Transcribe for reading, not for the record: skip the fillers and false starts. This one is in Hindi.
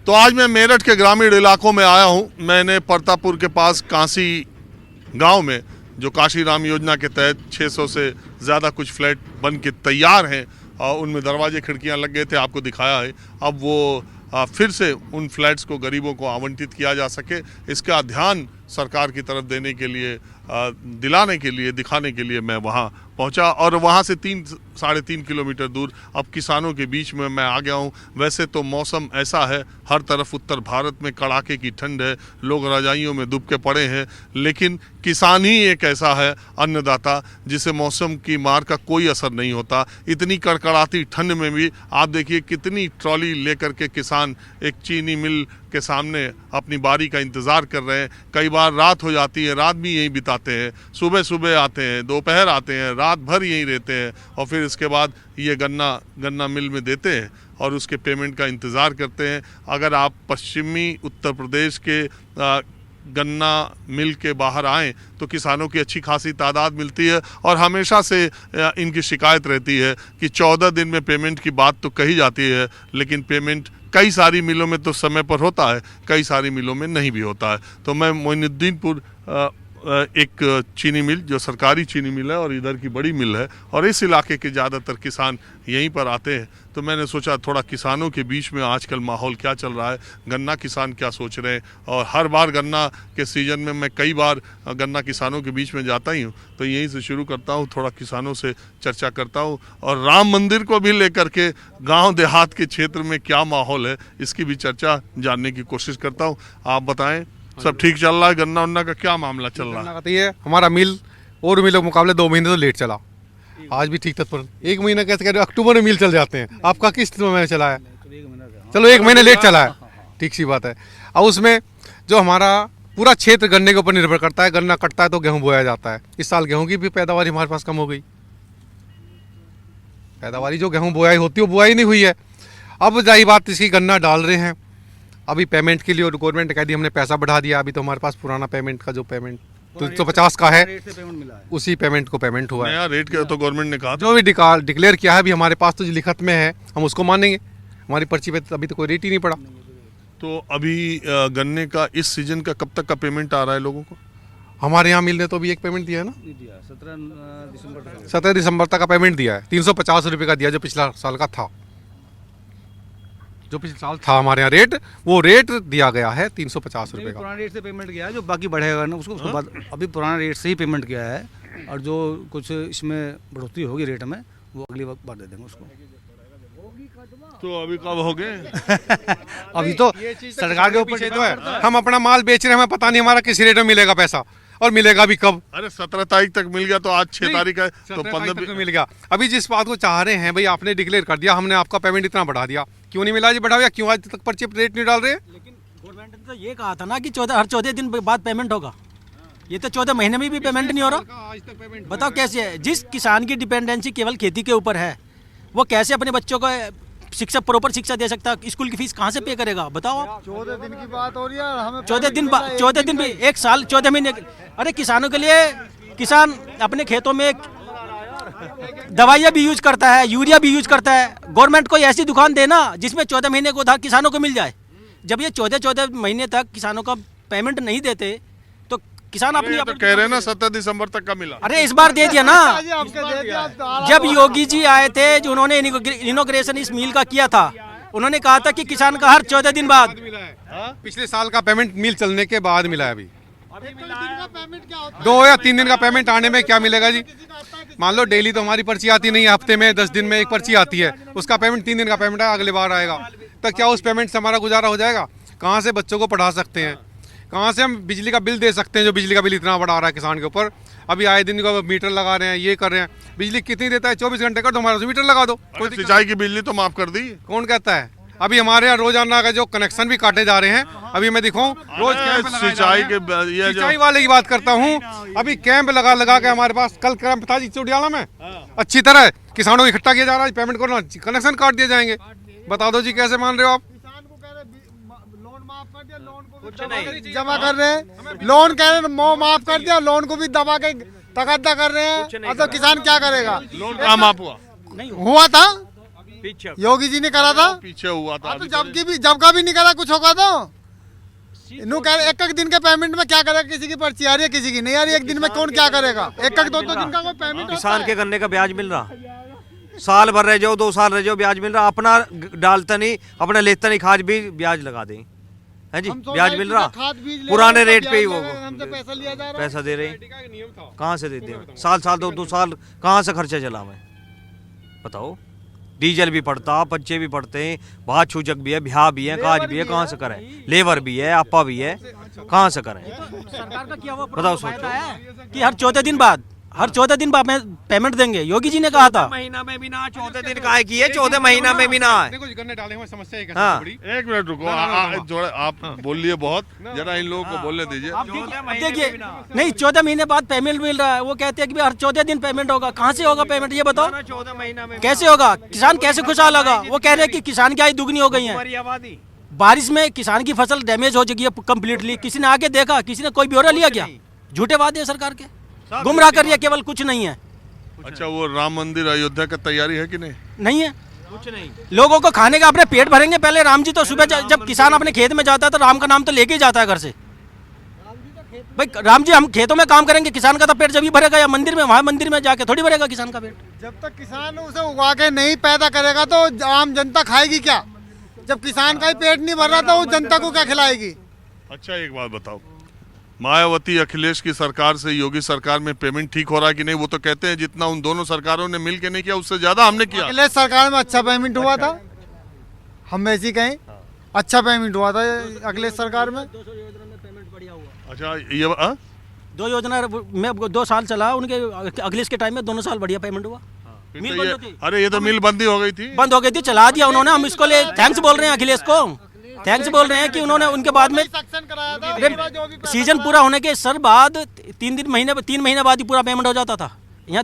तो आज मैं मेरठ के ग्रामीण इलाकों में आया हूं। मैंने परतापुर के पास कांसी गांव में, जो काशी राम योजना के तहत 600 से ज़्यादा कुछ फ्लैट बन के तैयार हैं और उनमें दरवाजे खिड़कियां लग गए थे, आपको दिखाया है। अब वो फिर से उन फ्लैट्स को गरीबों को आवंटित किया जा सके, इसका ध्यान सरकार की तरफ देने के लिए, दिलाने के लिए, दिखाने के लिए मैं वहाँ पहुँचा। और वहाँ से 3-3.5 किलोमीटर दूर अब किसानों के बीच में मैं आ गया हूँ। वैसे तो मौसम ऐसा है, हर तरफ उत्तर भारत में कड़ाके की ठंड है, लोग रजाइयों में दुबके पड़े हैं, लेकिन किसान ही एक ऐसा है अन्नदाता जिसे मौसम की मार का कोई असर नहीं होता। इतनी कड़कड़ाती ठंड में भी आप देखिए कितनी ट्रॉली लेकर के किसान एक चीनी मिल के सामने अपनी बारी का इंतज़ार कर रहे हैं। कई बार रात हो जाती है, रात भी यहीं बिताते हैं, सुबह सुबह आते हैं, दोपहर आते हैं, रात भर यहीं रहते हैं और फिर इसके बाद ये गन्ना मिल में देते हैं और उसके पेमेंट का इंतज़ार करते हैं। अगर आप पश्चिमी उत्तर प्रदेश के गन्ना मिल के बाहर आएँ तो किसानों की अच्छी खासी तादाद मिलती है और हमेशा से इनकी शिकायत रहती है कि 14 दिन में पेमेंट की बात तो कही जाती है, लेकिन पेमेंट कई सारी मिलों में तो समय पर होता है, कई सारी मिलों में नहीं भी होता है। तो मैं मोइनुद्दीनपुर एक चीनी मिल, जो सरकारी चीनी मिल है और इधर की बड़ी मिल है, और इस इलाके के ज़्यादातर किसान यहीं पर आते हैं, तो मैंने सोचा थोड़ा किसानों के बीच में आजकल माहौल क्या चल रहा है, गन्ना किसान क्या सोच रहे हैं। और हर बार गन्ना के सीज़न में मैं कई बार गन्ना किसानों के बीच में जाता ही हूँ, तो यहीं से शुरू करता हूँ, थोड़ा किसानों से चर्चा करता हूँ और राम मंदिर को भी लेकर के गाँव देहात के क्षेत्र में क्या माहौल है इसकी भी चर्चा जानने की कोशिश करता हूँ। आप बताएँ, सब ठीक चल रहा है? गन्ना उन्ना का क्या मामला चल रहा है? तो ये हमारा मिल और मिलों के मुकाबले 2 महीने तो लेट चला, आज भी ठीक तत्पर 1 महीना कैसे कह रहे हो, अक्टूबर में मिल चल जाते हैं। आपका किस महीने चला है? चलो 1 महीने लेट चला है, ठीक सी बात है। और उसमें जो हमारा पूरा क्षेत्र गन्ने के ऊपर निर्भर करता है, गन्ना कटता है तो गेहूँ बोया जाता है। इस साल गेहूँ की भी पैदावार हमारे पास कम हो गई, पैदावारी जो गेहूँ बोयाई होती है वो बुआई नहीं हुई है। अब जाही बात इसकी गन्ना डाल रहे हैं अभी पेमेंट के लिए, और गवर्नमेंट ने कह दी हमने पैसा बढ़ा दिया। अभी तो हमारे पास पुराना पेमेंट का जो पेमेंट 350 का है, उसी पेमेंट को पेमेंट हुआ है। नया रेट का तो गवर्नमेंट ने कहा जो भी डिक्लेयर किया है अभी हमारे पास तो लिखत में है, हम उसको मानेंगे। हमारी पर्ची पे अभी तो कोई रेट ही नहीं पड़ा। तो अभी गन्ने का इस सीजन का कब तक का पेमेंट आ रहा है लोगों को? हमारे यहाँ मिल ने तो अभी एक पेमेंट दिया है ना, 17 दिसंबर तक का पेमेंट दिया है। 350 रुपये का दिया, जो पिछला साल का था, जो पिछले साल था हमारे यहाँ रेट, वो रेट दिया गया है 350 रुपये का। पुराने रेट से पेमेंट किया है, जो बाकी बढ़ेगा ना उसको बाद अभी पुराना रेट से ही पेमेंट किया है, और जो कुछ इसमें बढ़ोतरी होगी रेट में वो अगली बार दे देंगे उसको। तो अभी कब हो गए? अभी तो सरकार के ऊपर तो है, हम अपना माल बेच रहे हैं, हमें पता नहीं हमारा किस रेट में मिलेगा पैसा, और मिलेगा भी कब। अरे 17 तारीख तक मिल गया, तो आज 6 तारीख है, तो 15 तक मिल गया। अभी जिस बात को चाह रहे हैं भाई, आपने डिक्लेयर कर दिया, हमने आपका पेमेंट इतना बढ़ा दिया, क्यों नहीं मिला जी? बढ़ाओ, या क्यों आज तक पर्ची रेट नहीं डाल रहे? लेकिन गवर्नमेंट ने तो ये कहा था ना कि हर 14 दिन बाद पेमेंट होगा। ये तो 14 महीने में भी पेमेंट नहीं हो रहा। बताओ कैसे है? जिस किसान की डिपेंडेंसी केवल खेती के ऊपर है, वो कैसे अपने बच्चों को शिक्षा, प्रॉपर शिक्षा दे सकता है? स्कूल की फीस कहाँ से पे करेगा? बताओ आप। 14 दिन की बात हो रही है, हमें 14 दिन भी 1 साल 14 महीने। अरे किसानों के लिए, किसान अपने खेतों में दवाइयाँ भी यूज करता है, यूरिया भी यूज करता है। गवर्नमेंट को ऐसी दुकान देना जिसमें 14 महीने को उधार किसानों को मिल जाए। जब ये 14 महीने तक किसानों का पेमेंट नहीं देते तो किसान अपनी तो कह रहे हैं ना 17 दिसंबर तक का मिला। अरे इस बार दे दिया ना। जब योगी जी आए थे, जो उन्होंने इनॉग्रेशन इस मिल का किया था, उन्होंने कहा था कि किसान का हर 14 दिन बाद पिछले साल का पेमेंट मिल चलने के बाद मिला है। अभी 2 या 3 दिन का पेमेंट आने में क्या मिलेगा जी? मान लो डेली तो हमारी पर्ची आती नहीं है, हफ्ते में 10 दिन में एक पर्ची आती है, उसका पेमेंट 3 दिन का पेमेंट है, अगले बार आएगा। तो क्या उस पेमेंट से हमारा गुजारा हो जाएगा? कहाँ से बच्चों को पढ़ा सकते हैं? कहाँ से हम बिजली का बिल दे सकते हैं, जो बिजली का बिल इतना बढ़ा रहा है किसान के ऊपर? अभी आए दिन को मीटर लगा रहे हैं, ये कर रहे हैं। बिजली कितनी देता है? 24 घंटे कर दो, हमारा मीटर लगा दो। सिंचाई की बिजली तो माफ कर दी, कौन कहता है? अभी हमारे यहाँ रोजाना का जो कनेक्शन भी काटे जा रहे हैं। अभी मैं दिखाऊं, रोज सिंचाई के ये सिंचाई वाले की बात करता हूँ। अभी कैंप लगा के हमारे पास, कल कैंप था जी चौड़ियाला में, अच्छी तरह किसानों को इकट्ठा किया जा रहा है। पेमेंट करो, कनेक्शन काट दिए जाएंगे। बता दो जी कैसे मान रहे हो आप? लोन माफ कर दिया, लोन को भी जमा कर रहे हैं, लोन कह रहे हैं माफ कर दिया, लोन को भी दबा के तकद्दा कर रहे हैं। अब तो किसान क्या करेगा? लोन कहाँ माफ हुआ? हुआ था पीछे योगी जी ने करा था। पीछे हुआ था। हाँ, तो जब का भी नहीं करा, कुछ होगा तो इन्हों कह रहे एक दिन के पेमेंट में क्या करेगा। किसी की पर्ची आ रही है, किसी की नहीं आ रही है। एक दिन में कौन क्या करेगा। एक दो दिन का कोई पेमेंट किसान के गन्ने का ब्याज मिल रहा, साल भर रह जाओ 2 साल रह जाओ ब्याज मिल रहा, अपना डालता नहीं, अपना लेता नहीं, खाद भी ब्याज लगा दें, है जी, ब्याज मिल रहा पुराने रेट पे ही वो हमसे पैसा लिया जा रहा है। पैसा दे रहे हैं। कहाँ से देते हैं? साल 2 साल कहाँ से खर्चा चला मैं बताओ। डीजल भी पड़ता, बच्चे भी पड़ते हैं, भात छूचक भी है, ब्याह भी है, काज भी है, कहाँ से करें? लेबर भी है, आपा भी है, कहाँ से करें? सरकार का किया हुआ बताओ, फायदा है कि हर 14 दिन बाद पेमेंट देंगे। योगी जी ने कहा था महीना में भी ना, 14 दिन का की है, 14 महीना में भी ना है। देखो जी, गन्ने डाले हुए समस्या एक है हाँ। सबसे बड़ी। एक मिनट रुको, आप बोल लिए बहुत, जरा इन लोगों को बोलने दीजिए। अब देखिए, नहीं 14 महीने बाद पेमेंट मिल रहा है। वो कहते हैं कि हर 14 दिन पेमेंट होगा। कहाँ से होगा पेमेंट, ये बताओ? 14 महीना में कैसे होगा? किसान कैसे खुशहाल होगा? वो कह रहे हैं कि किसान की आय दुगनी हो गई है। आबादी बारिश में किसान की फसल डैमेज हो चुकी है कम्प्लीटली। किसी ने आगे देखा? किसी ने कोई ब्यौरा लिया क्या? झूठे वादे हैं सरकार के, गुमराह कर रही है, केवल कुछ नहीं है। अच्छा, वो राम मंदिर अयोध्या की तैयारी है कि नहीं? नहीं है, कुछ नहीं। लोगों को खाने का अपने पेट भरेंगे पहले। राम जी तो सुबह जब किसान अपने खेत में जाता है तो राम का नाम तो लेके ही जाता है घर से। भाई राम जी, हम खेतों में काम करेंगे, किसान का तो पेट जब ही भरेगा, या मंदिर में, वहां मंदिर में जाके थोड़ी भरेगा किसान का पेट। जब तक किसान उसे उगा के नहीं पैदा करेगा तो आम जनता खाएगी क्या? जब किसान का ही पेट नहीं भर रहा तो वो जनता को क्या खिलाएगी? अच्छा, एक बात बताओ, मायावती अखिलेश की सरकार से योगी सरकार में पेमेंट ठीक हो रहा है कि नहीं? वो तो कहते हैं जितना उन दोनों सरकारों ने मिल के नहीं किया, उससे ज्यादा हमने किया। अखिलेश सरकार में अच्छा पेमेंट हुआ था, हम ऐसी कहें, अच्छा पेमेंट हुआ था अखिलेश सरकार में। अच्छा, ये 2 योजना में 2 साल चला उनके, अखिलेश के टाइम में दोनों साल बढ़िया पेमेंट हुआ। फिर मिल तो बंद ये, होती। अरे ये तो मिल बंदी हो गई थी। बंद हो गई थी, चला दिया उन्होंने। हम इसको ले थैंक्स बोल रहे हैं अखिलेश को, थैंक्स बोल रहे हैं कि उन्होंने उनके बाद में सक्शन कराया था। अरे, सीजन पूरा होने के सर बाद 3 महीने बाद ही पूरा पेमेंट हो जाता था।